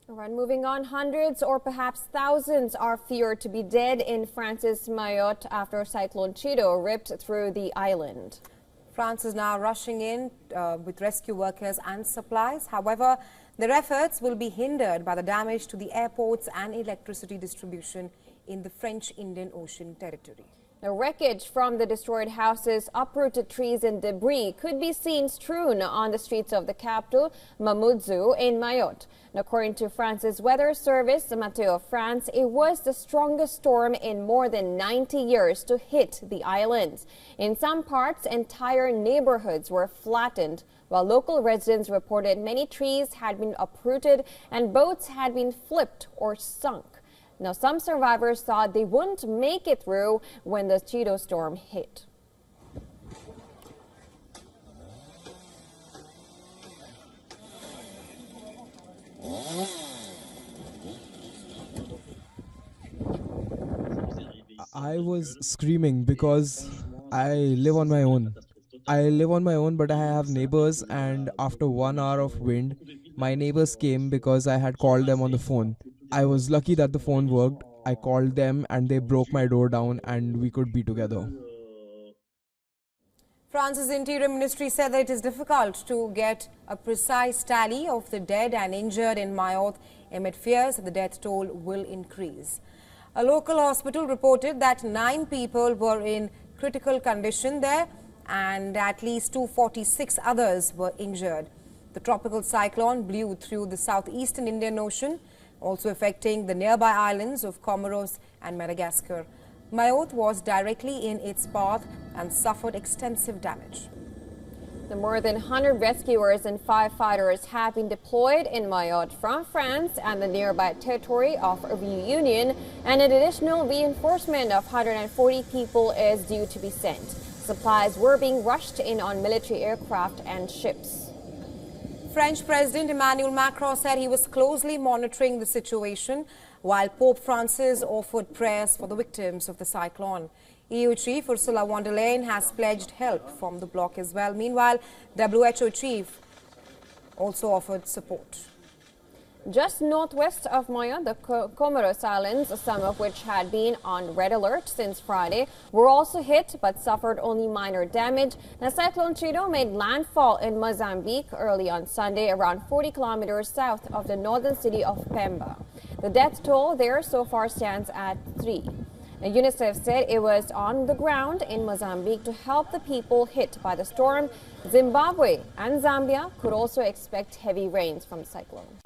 All right, moving on, hundreds or perhaps thousands are feared to be dead in France's Mayotte after Cyclone Chido ripped through the island. France is now rushing in with rescue workers and supplies. However, their efforts will be hindered by the damage to the airports and electricity distribution in the French Indian Ocean territory. The wreckage from the destroyed houses, uprooted trees and debris could be seen strewn on the streets of the capital, Mamoudzou, in Mayotte. And according to France's weather service, the Météo France, it was the strongest storm in more than 90 years to hit the islands. In some parts, entire neighborhoods were flattened, while local residents reported many trees had been uprooted and boats had been flipped or sunk. Now, some survivors thought they wouldn't make it through when the Chido storm hit. I was screaming because I live on my own. But I have neighbors, and after 1 hour of wind, my neighbors came because I had called them on the phone. I was lucky that the phone worked. I called them and they broke my door down and we could be together. France's Interior Ministry said that it is difficult to get a precise tally of the dead and injured in Mayotte amid fears that the death toll will increase. A local hospital reported that 9 people were in critical condition there and at least 246 others were injured. The tropical cyclone blew through the southeastern Indian Ocean, also affecting the nearby islands of Comoros and Madagascar. Mayotte was directly in its path and suffered extensive damage. The more than 100 rescuers and firefighters have been deployed in Mayotte from France and the nearby territory of Reunion, and an additional reinforcement of 140 people is due to be sent. Supplies were being rushed in on military aircraft and ships. French President Emmanuel Macron said he was closely monitoring the situation, while Pope Francis offered prayers for the victims of the cyclone. EU Chief Ursula von der Leyen has pledged help from the bloc as well. Meanwhile, WHO Chief also offered support. Just northwest of Mayotte, the Comoros Islands, some of which had been on red alert since Friday, were also hit but suffered only minor damage. Now, Cyclone Chido made landfall in Mozambique early on Sunday, around 40 kilometers south of the northern city of Pemba. The death toll there so far stands at 3. Now, UNICEF said it was on the ground in Mozambique to help the people hit by the storm. Zimbabwe and Zambia could also expect heavy rains from the cyclone.